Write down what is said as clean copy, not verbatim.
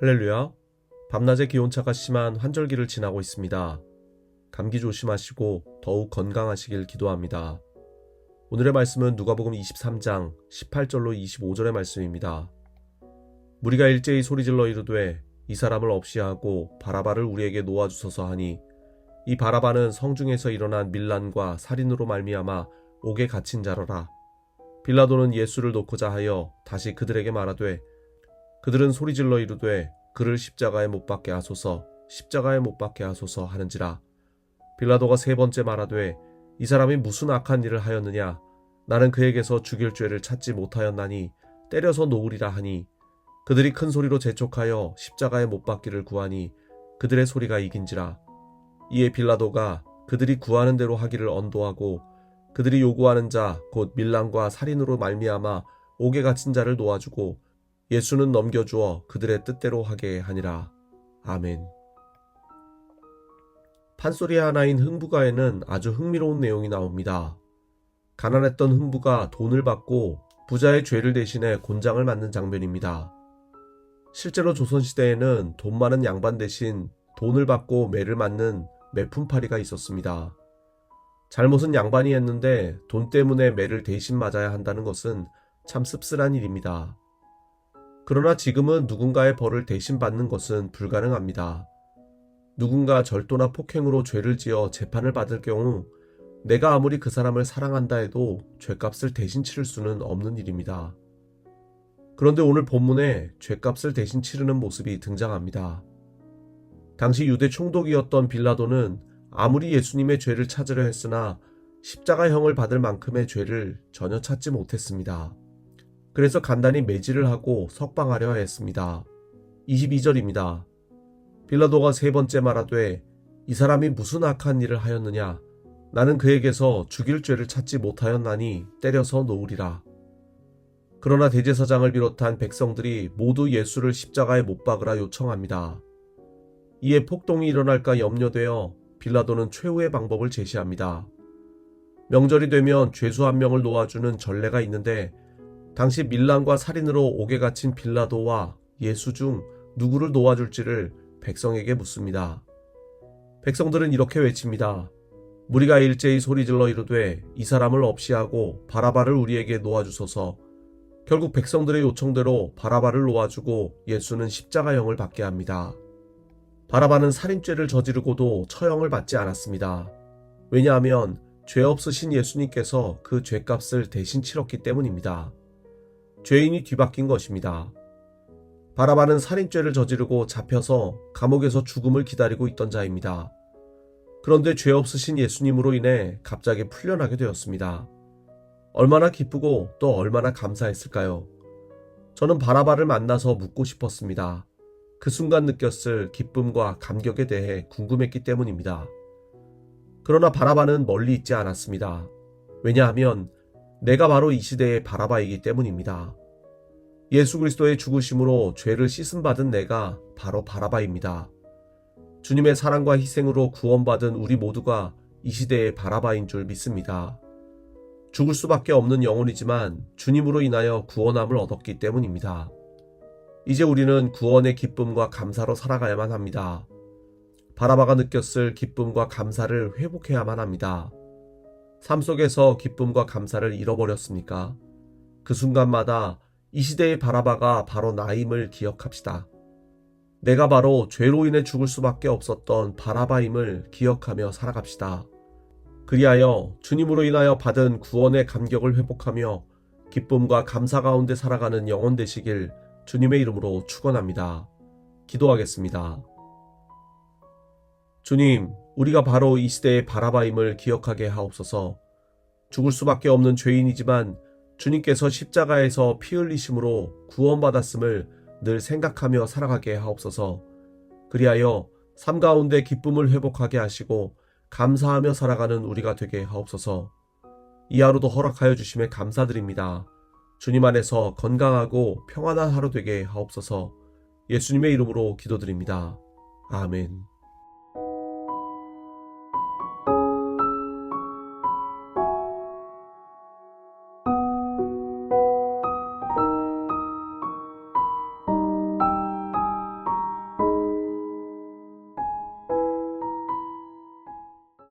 할렐루야. 밤낮의 기온차가 심한 환절기를 지나고 있습니다. 감기 조심하시고 더욱 건강하시길 기도합니다. 오늘의 말씀은 누가복음 23장 18절로 25절의 말씀입니다. 무리가 일제히 소리질러 이르되 이 사람을 없이하고 바라바를 우리에게 놓아주소서 하니 이 바라바는 성중에서 일어난 밀란과 살인으로 말미암아 옥에 갇힌 자러라. 빌라도는 예수를 놓고자 하여 다시 그들에게 말하되 그들은 소리질러 이르되 그를 십자가에 못 박게 하소서, 십자가에 못 박게 하소서 하는지라. 빌라도가 세 번째 말하되 이 사람이 무슨 악한 일을 하였느냐? 나는 그에게서 죽일 죄를 찾지 못하였나니 때려서 놓으리라 하니 그들이 큰 소리로 재촉하여 십자가에 못 박기를 구하니 그들의 소리가 이긴지라. 이에 빌라도가 그들이 구하는 대로 하기를 언도하고 그들이 요구하는 자 곧 밀란과 살인으로 말미암아 옥에 갇힌 자를 놓아주고 예수는 넘겨주어 그들의 뜻대로 하게 하니라. 아멘. 판소리 하나인 흥부가에는 아주 흥미로운 내용이 나옵니다. 가난했던 흥부가 돈을 받고 부자의 죄를 대신해 곤장을 맞는 장면입니다. 실제로 조선시대에는 돈 많은 양반 대신 돈을 받고 매를 맞는 매품팔이가 있었습니다. 잘못은 양반이 했는데 돈 때문에 매를 대신 맞아야 한다는 것은 참 씁쓸한 일입니다. 그러나 지금은 누군가의 벌을 대신 받는 것은 불가능합니다. 누군가 절도나 폭행으로 죄를 지어 재판을 받을 경우 내가 아무리 그 사람을 사랑한다 해도 죄값을 대신 치를 수는 없는 일입니다. 그런데 오늘 본문에 죄값을 대신 치르는 모습이 등장합니다. 당시 유대 총독이었던 빌라도는 아무리 예수님의 죄를 찾으려 했으나 십자가형을 받을 만큼의 죄를 전혀 찾지 못했습니다. 그래서 간단히 매질을 하고 석방하려 했습니다. 22절입니다. 빌라도가 세 번째 말하되 이 사람이 무슨 악한 일을 하였느냐? 나는 그에게서 죽일 죄를 찾지 못하였나니 때려서 놓으리라. 그러나 대제사장을 비롯한 백성들이 모두 예수를 십자가에 못 박으라 요청합니다. 이에 폭동이 일어날까 염려되어 빌라도는 최후의 방법을 제시합니다. 명절이 되면 죄수 한 명을 놓아주는 전례가 있는데 당시 밀란과 살인으로 옥에 갇힌 빌라도와 예수 중 누구를 놓아줄지를 백성에게 묻습니다. 백성들은 이렇게 외칩니다. 무리가 일제히 소리질러 이르되 이 사람을 없이하고 바라바를 우리에게 놓아주소서. 결국 백성들의 요청대로 바라바를 놓아주고 예수는 십자가형을 받게 합니다. 바라바는 살인죄를 저지르고도 처형을 받지 않았습니다. 왜냐하면 죄 없으신 예수님께서 그 죄값을 대신 치렀기 때문입니다. 죄인이 뒤바뀐 것입니다. 바라바는 살인죄를 저지르고 잡혀서 감옥에서 죽음을 기다리고 있던 자입니다. 그런데 죄 없으신 예수님으로 인해 갑자기 풀려나게 되었습니다. 얼마나 기쁘고 또 얼마나 감사했을까요? 저는 바라바를 만나서 묻고 싶었습니다. 그 순간 느꼈을 기쁨과 감격에 대해 궁금했기 때문입니다. 그러나 바라바는 멀리 있지 않았습니다. 왜냐하면 내가 바로 이 시대의 바라바이기 때문입니다. 예수 그리스도의 죽으심으로 죄를 씻음받은 내가 바로 바라바입니다. 주님의 사랑과 희생으로 구원받은 우리 모두가 이 시대의 바라바인 줄 믿습니다. 죽을 수밖에 없는 영혼이지만 주님으로 인하여 구원함을 얻었기 때문입니다. 이제 우리는 구원의 기쁨과 감사로 살아가야만 합니다. 바라바가 느꼈을 기쁨과 감사를 회복해야만 합니다. 삶 속에서 기쁨과 감사를 잃어버렸습니까? 그 순간마다 이 시대의 바라바가 바로 나임을 기억합시다. 내가 바로 죄로 인해 죽을 수밖에 없었던 바라바임을 기억하며 살아갑시다. 그리하여 주님으로 인하여 받은 구원의 감격을 회복하며 기쁨과 감사 가운데 살아가는 영혼 되시길 주님의 이름으로 축원합니다. 기도하겠습니다. 주님, 우리가 바로 이 시대의 바라바임을 기억하게 하옵소서. 죽을 수밖에 없는 죄인이지만 주님께서 십자가에서 피 흘리심으로 구원받았음을 늘 생각하며 살아가게 하옵소서. 그리하여 삶 가운데 기쁨을 회복하게 하시고 감사하며 살아가는 우리가 되게 하옵소서. 이 하루도 허락하여 주심에 감사드립니다. 주님 안에서 건강하고 평안한 하루 되게 하옵소서. 예수님의 이름으로 기도드립니다. 아멘.